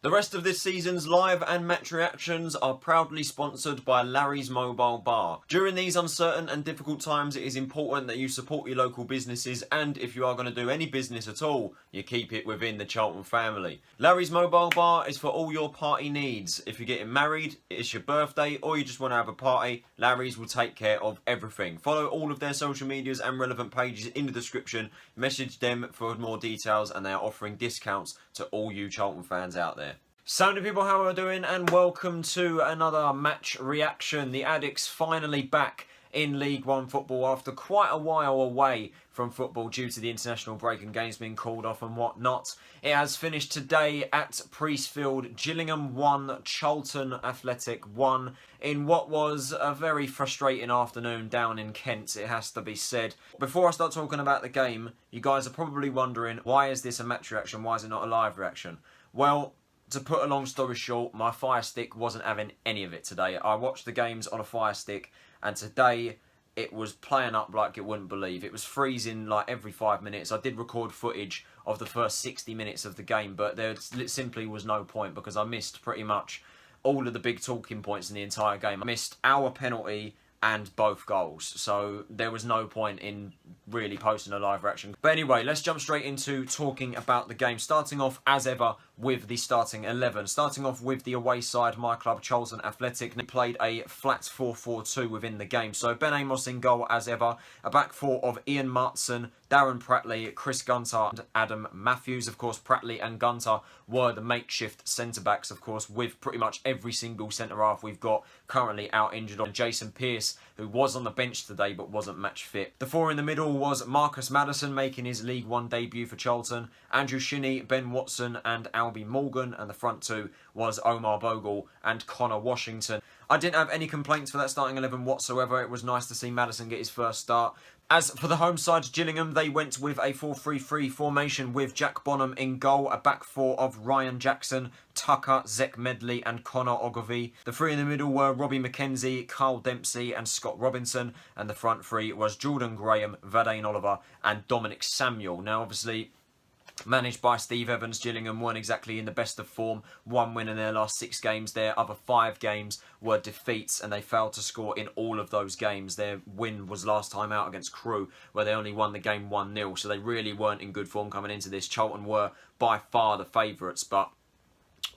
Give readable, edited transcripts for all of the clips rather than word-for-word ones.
The rest of this season's live and match reactions are proudly sponsored by Larry's Mobile Bar. During these uncertain and difficult times, it is important that you support your local businesses, and if you are going to do any business at all, you keep it within the Charlton family. Larry's Mobile Bar is for all your party needs. If you're getting married, it's your birthday, or you just want to have a party, Larry's will take care of everything. Follow all of their social medias and relevant pages in the description. Message them for more details, and they are offering discounts to all you Charlton fans out there. Sounding people, how are we doing? And welcome to another match reaction. The Addicts finally back in League One football after quite a while away from football due to the international break and games being called off and whatnot. It has finished today at Priestfield. Gillingham 1, Charlton Athletic 1 in what was a very frustrating afternoon down in Kent, it has to be said. Before I start talking about the game, you guys are probably wondering, why is this a match reaction? Why is it not a live reaction? Well, to put a long story short, my Fire Stick wasn't having any of it today. I watched the games on a Fire Stick, and today it was playing up like you wouldn't believe. It was freezing like every 5 minutes. I did record footage of the first 60 minutes of the game, but there simply was no point because I missed pretty much all of the big talking points in the entire game. I missed our penalty and both goals, so there was no point in really posting a live reaction. But anyway, let's jump straight into talking about the game, starting off as ever with the starting 11. Starting off with the away side, my club Charlton Athletic. They played a flat 4-4-2 within the game. So Ben Amos in goal as ever, a back four of Ian Maatsen, Darren Pratley, Chris Gunter and Adam Matthews. Of course, Pratley and Gunter were the makeshift centre-backs, of course, with pretty much every single centre-half we've got currently out injured. On Jason Pearce, who was on the bench today but wasn't match fit. The four in the middle was Maddison making his League One debut for Charlton, Andrew Shinnie, Ben Watson and Abie Morgan, and the front two was Omar Bogle and Conor Washington. I didn't have any complaints for that starting 11 whatsoever. It was nice to see Maddison get his first start. As for the home side, Gillingham, they went with a 4-3-3 formation with Jack Bonham in goal, a back four of Ryan Jackson, Tucker, Zek Medley and Conor Washington. The three in the middle were Robbie McKenzie, Carl Dempsey and Scott Robinson, and the front three was Jordan Graham, Vadaine Oliver and Dominic Samuel. Now obviously, managed by Steve Evans, Gillingham weren't exactly in the best of form. One win in their last 6 games. Their other 5 games were defeats, and they failed to score in all of those games. Their win was last time out against Crewe, where they only won the game 1-0, so they really weren't in good form coming into this. Charlton were by far the favourites, but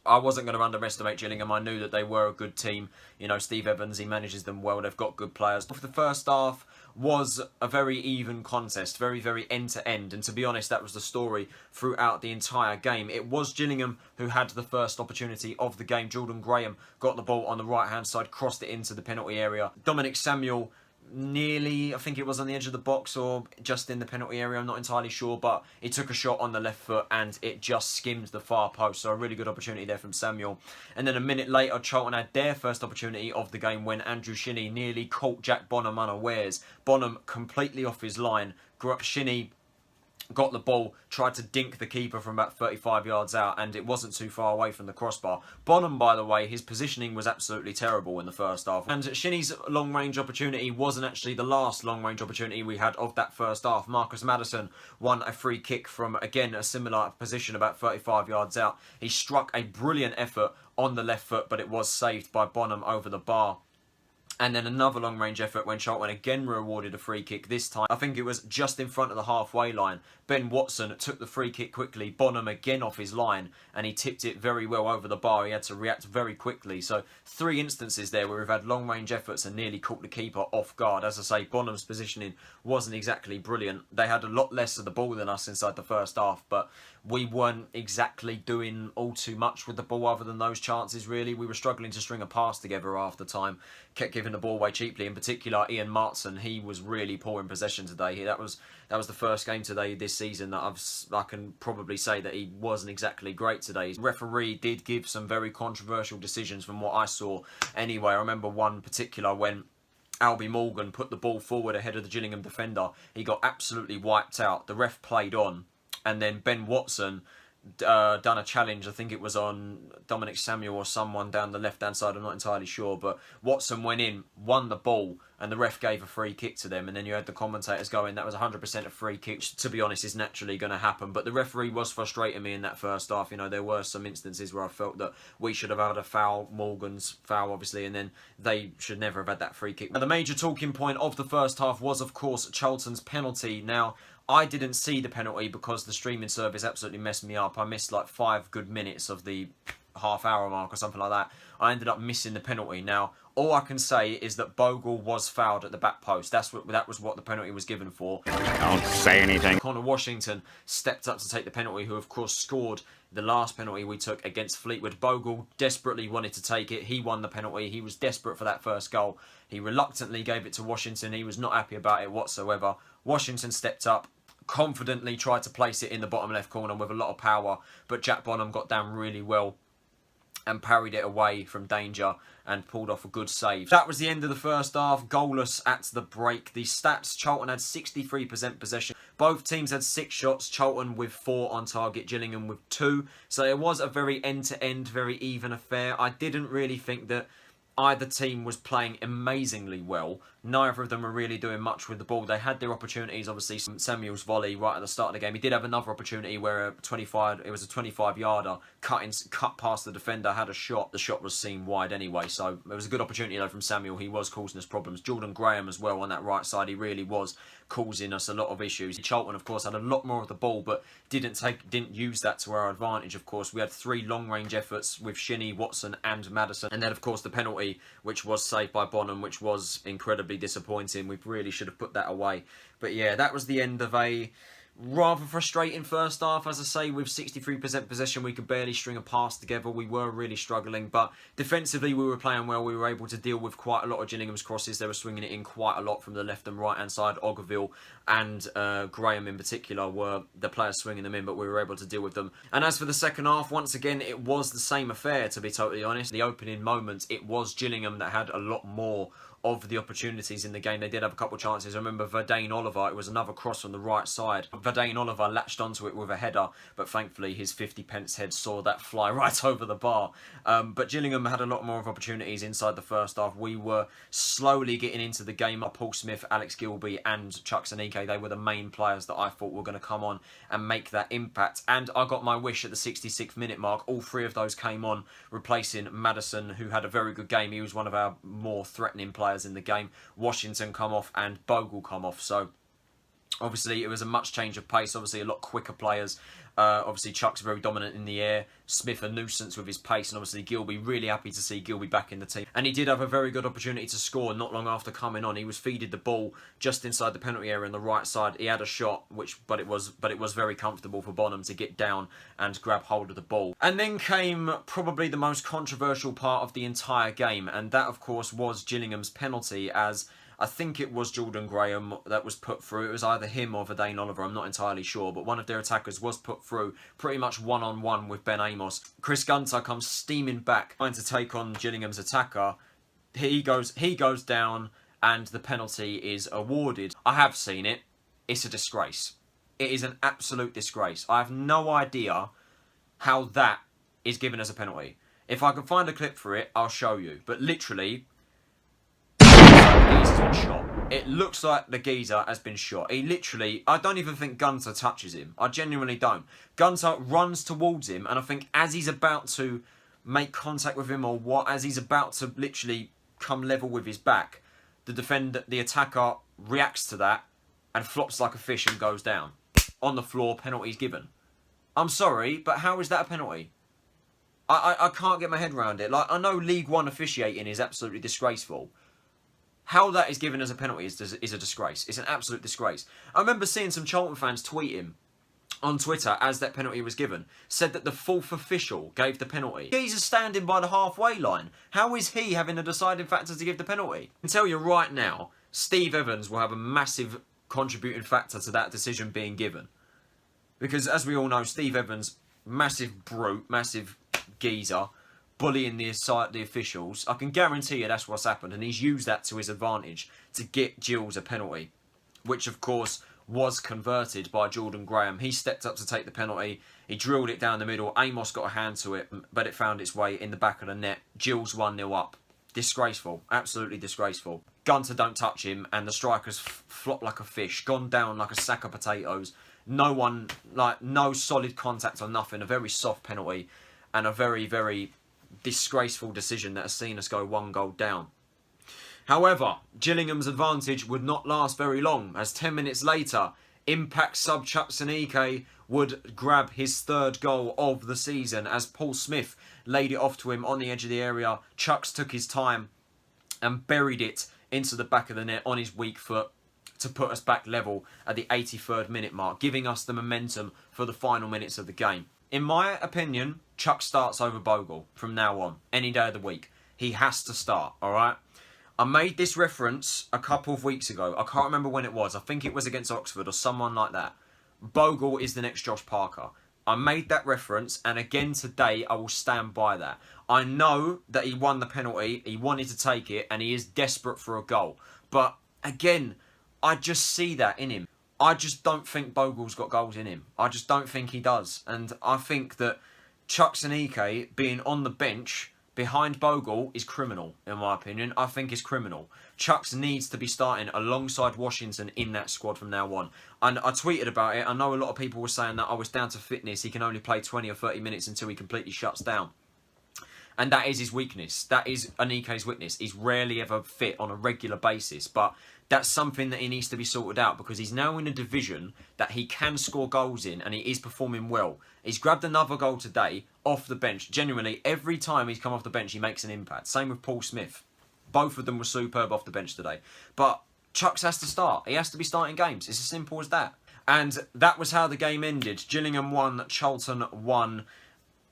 I wasn't going to underestimate Gillingham. I knew that they were a good team. You know, Steve Evans, he manages them well. They've got good players. For the first half was a very even contest, very, very end-to-end. And to be honest, that was the story throughout the entire game. It was Gillingham who had the first opportunity of the game. Jordan Graham got the ball on the right-hand side, crossed it into the penalty area. Dominic Samuel nearly, I think it was on the edge of the box or just in the penalty area, I'm not entirely sure, but he took a shot on the left foot and it just skimmed the far post, so a really good opportunity there from Samuel. And then a minute later, Charlton had their first opportunity of the game when Andrew Shinnie nearly caught Jack Bonham unawares. Bonham completely off his line. Shinnie got the ball, tried to dink the keeper from about 35 yards out, and it wasn't too far away from the crossbar. Bonham, by the way, his positioning was absolutely terrible in the first half. And Shinnie's long-range opportunity wasn't actually the last long-range opportunity we had of that first half. Maddison won a free kick from, again, a similar position about 35 yards out. He struck a brilliant effort on the left foot, but it was saved by Bonham over the bar. And then another long-range effort when Charlton again were awarded a free kick. This time, I think it was just in front of the halfway line. Ben Watson took the free kick quickly. Bonham again off his line, and he tipped it very well over the bar. He had to react very quickly. So 3 instances there where we've had long-range efforts and nearly caught the keeper off guard. As I say, Bonham's positioning wasn't exactly brilliant. They had a lot less of the ball than us inside the first half, but we weren't exactly doing all too much with the ball other than those chances, really. We were struggling to string a pass together after time. Kept giving the ball away cheaply. In particular, Ian Maatsen, he was really poor in possession today. That was the first game today this season that I can probably say that he wasn't exactly great today. The referee did give some very controversial decisions from what I saw. Anyway, I remember one particular when Abie Morgan put the ball forward ahead of the Gillingham defender. He got absolutely wiped out. The ref played on, and then Ben Watson done a challenge. I think it was on Dominic Samuel or someone down the left-hand side. I'm not entirely sure. But Watson went in, won the ball, and the ref gave a free kick to them. And then you had the commentators going, that was 100% a free kick, which, to be honest, is naturally going to happen. But the referee was frustrating me in that first half. You know, there were some instances where I felt that we should have had a foul, Morgan's foul, obviously, and then they should never have had that free kick. Now, the major talking point of the first half was, of course, Charlton's penalty. Now, I didn't see the penalty because the streaming service absolutely messed me up. I missed like 5 good minutes of the half-hour mark or something like that. I ended up missing the penalty. Now, all I can say is that Bogle was fouled at the back post. That was what the penalty was given for. Don't say anything. Conor Washington stepped up to take the penalty, who of course scored the last penalty we took against Fleetwood. Bogle desperately wanted to take it. He won the penalty. He was desperate for that first goal. He reluctantly gave it to Washington. He was not happy about it whatsoever. Washington stepped up, confidently tried to place it in the bottom left corner with a lot of power, but Jack Bonham got down really well and parried it away from danger and pulled off a good save. That was the end of the first half, goalless at the break. The stats, Charlton had 63% possession. Both teams had 6 shots, Charlton with 4 on target, Gillingham with 2. So it was a very end-to-end, very even affair. I didn't really think that either team was playing amazingly well. Neither of them were really doing much with the ball. They had their opportunities, obviously. Samuel's volley right at the start of the game. He did have another opportunity where it was a 25-yarder, cut past the defender, had a shot. The shot was seen wide anyway, so it was a good opportunity though from Samuel. He was causing us problems. Jordan Graham as well on that right side. He really was causing us a lot of issues. Charlton, of course, had a lot more of the ball, but didn't use that to our advantage, of course. We had 3 long-range efforts with Shinnie, Watson and Maddison. And then, of course, the penalty, which was saved by Bonham, which was incredibly disappointing. We really should have put that away. But yeah, that was the end of a rather frustrating first half. As I say, with 63% possession, we could barely string a pass together. We were really struggling, but defensively we were playing well. We were able to deal with quite a lot of Gillingham's crosses. They were swinging it in quite a lot from the left and right hand side. Ogilvie and Graham in particular were the players swinging them in, but we were able to deal with them. And as for the second half, once again, it was the same affair, to be totally honest. The opening moments, it was Gillingham that had a lot more of the opportunities in the game. They did have a couple of chances. I remember Verdane Oliver, it was another cross on the right side. Verdane Oliver latched onto it with a header, but thankfully his 50p head saw that fly right over the bar. But Gillingham had a lot more of opportunities inside the first half. We were slowly getting into the game. Paul Smyth, Alex Gilbey and Chuks Aneke, they were the main players that I thought were going to come on and make that impact. And I got my wish at the 66th minute mark. All 3 of those came on, replacing Maddison, who had a very good game. He was one of our more threatening players in the game. Washington come off and Bogle come off, so obviously it was a much change of pace. Obviously a lot quicker players. Obviously Chuck's very dominant in the air, Smyth a nuisance with his pace, and obviously Gilbey, really happy to see Gilbey back in the team. And he did have a very good opportunity to score not long after coming on. He was feeded the ball just inside the penalty area on the right side. He had a shot, but it was very comfortable for Bonham to get down and grab hold of the ball. And then came probably the most controversial part of the entire game, and that of course was Gillingham's penalty, as I think it was Jordan Graham that was put through. It was either him or Verdane Oliver, I'm not entirely sure. But one of their attackers was put through pretty much one-on-one with Ben Amos. Chris Gunter comes steaming back, trying to take on Gillingham's attacker. He goes down and the penalty is awarded. I have seen it. It's a disgrace. It is an absolute disgrace. I have no idea how that is given as a penalty. If I can find a clip for it, I'll show you. But literally, shot. It looks like the geezer has been shot. He literally, I don't even think Gunter touches him. I genuinely don't. Gunter runs towards him, and I think as he's about to make contact with him, or what, as he's about to literally come level with his back, the attacker reacts to that and flops like a fish and goes down. On the floor, penalty's given. I'm sorry, but how is that a penalty? I can't get my head around it. Like, I know League One officiating is absolutely disgraceful. How that is given as a penalty is a disgrace. It's an absolute disgrace. I remember seeing some Charlton fans tweet him on Twitter as that penalty was given. Said that the 4th official gave the penalty. He's standing by the halfway line. How is he having a deciding factor to give the penalty? I can tell you right now, Steve Evans will have a massive contributing factor to that decision being given. Because as we all know, Steve Evans, massive brute, massive geezer, bullying the officials. I can guarantee you that's what's happened, and he's used that to his advantage to get Gills a penalty, which of course was converted by Jordan Graham. He stepped up to take the penalty. He drilled it down the middle. Amos got a hand to it, but it found its way in the back of the net. Gills 1-0 up. Disgraceful. Absolutely disgraceful. Gunter don't touch him, and the strikers flop like a fish. Gone down like a sack of potatoes. No one, like, no solid contact or nothing. A very soft penalty, and a very, very disgraceful decision that has seen us go 1 goal down. However, Gillingham's advantage would not last very long, as 10 minutes later, Impact sub Chuks Aneke would grab his 3rd goal of the season as Paul Smyth laid it off to him on the edge of the area. Chuks took his time and buried it into the back of the net on his weak foot to put us back level at the 83rd minute mark, giving us the momentum for the final minutes of the game. In my opinion, Chuks starts over Bogle from now on, any day of the week. He has to start, alright? I made this reference a couple of weeks ago. I can't remember when it was. I think it was against Oxford or someone like that. Bogle is the next Josh Parker. I made that reference, and again today I will stand by that. I know that he won the penalty, he wanted to take it, and he is desperate for a goal. But again, I just see that in him. I just don't think Bogle's got goals in him. I just don't think he does. And I think that Chuks Aneke being on the bench behind Bogle is criminal, in my opinion. I think it's criminal. Chuks needs to be starting alongside Washington in that squad from now on. And I tweeted about it. I know a lot of people were saying that I was down to fitness. He can only play 20 or 30 minutes until he completely shuts down. And that is his weakness. That is Aneke's weakness. He's rarely ever fit on a regular basis. But that's something that he needs to be sorted out, because he's now in a division that he can score goals in, and he is performing well. He's grabbed another goal today off the bench. Genuinely, every time he's come off the bench, he makes an impact. Same with Paul Smyth. Both of them were superb off the bench today. But Chuks has to start. He has to be starting games. It's as simple as that. And that was how the game ended. Gillingham 1, Charlton 1.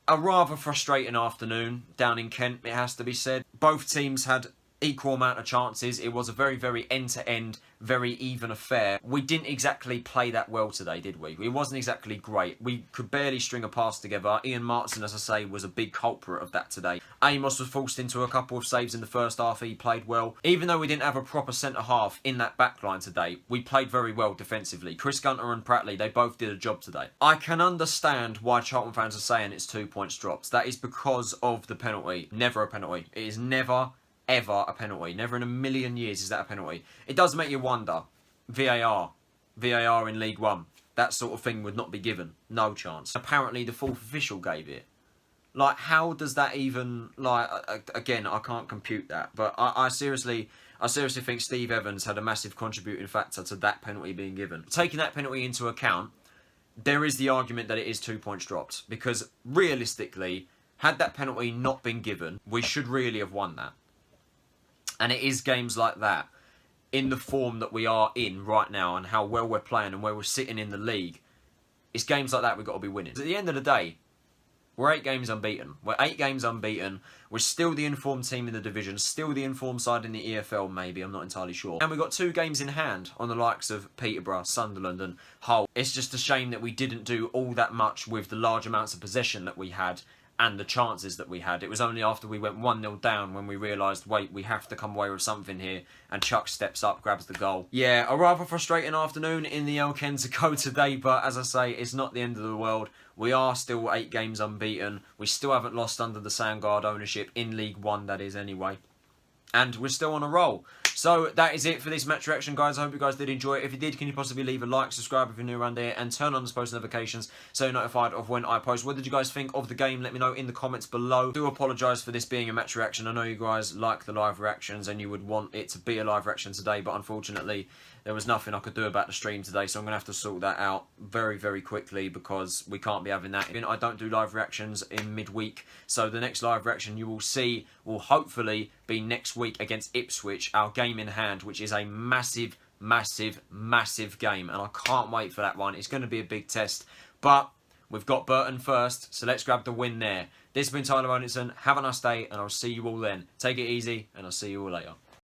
A rather frustrating afternoon down in Kent, it has to be said. Both teams had equal amount of chances. It was a very, very end-to-end, very even affair. We didn't exactly play that well today, did we? It wasn't exactly great. We could barely string a pass together. Maatsen, as I say, was a big culprit of that today. Amos was forced into a couple of saves in the first half. He played well. Even though we didn't have a proper centre-half in that backline today, we played very well defensively. Gunter and Pratley, they both did a job today. I can understand why Charlton fans are saying it's 2 points dropped. That is because of the penalty. Never a penalty. It is never ever a penalty. Never in a million years is that a penalty. It does make you wonder. VAR in League One. That sort of thing would not be given. No chance. Apparently the fourth official gave it. Like, how does that even, like, again, I can't compute that. But I seriously think Steve Evans had a massive contributing factor to that penalty being given. Taking that penalty into account, there is the argument that it is 2 points dropped. Because realistically, had that penalty not been given, we should really have won that. And it is games like that, in the form that we are in right now and how well we're playing and where we're sitting in the league, it's games like that we've got to be winning. At the end of the day, we're 8 games unbeaten. We're 8 games unbeaten. We're still the informed team in the division, still the informed side in the EFL maybe, I'm not entirely sure. And we've got 2 games in hand on the likes of Peterborough, Sunderland and Hull. It's just a shame that we didn't do all that much with the large amounts of possession that we had and the chances that we had. It was only after we went 1-0 down when we realised, wait, we have to come away with something here, and Chuks steps up, grabs the goal. Yeah, a rather frustrating afternoon in the El Kensico today, but as I say, it's not the end of the world. We are still 8 games unbeaten. We still haven't lost under the Sandguard ownership, in League One that is anyway. And we're still on a roll. So that is it for this match reaction, guys. I hope you guys did enjoy it. If you did, can you possibly leave a like, subscribe if you're new around here, and turn on the post notifications so you're notified of when I post. What did you guys think of the game? Let me know in the comments below. I do apologise for this being a match reaction. I know you guys like the live reactions and you would want it to be a live reaction today, but unfortunately there was nothing I could do about the stream today, so I'm going to have to sort that out very, very quickly because we can't be having that. I don't do live reactions in midweek, so the next live reaction you will see will hopefully be next week against Ipswich, our game in hand, which is a massive, massive, massive game, and I can't wait for that one. It's going to be a big test, but we've got Burton first, so let's grab the win there. This has been Tyler Odinson. Have a nice day, and I'll see you all then. Take it easy, and I'll see you all later.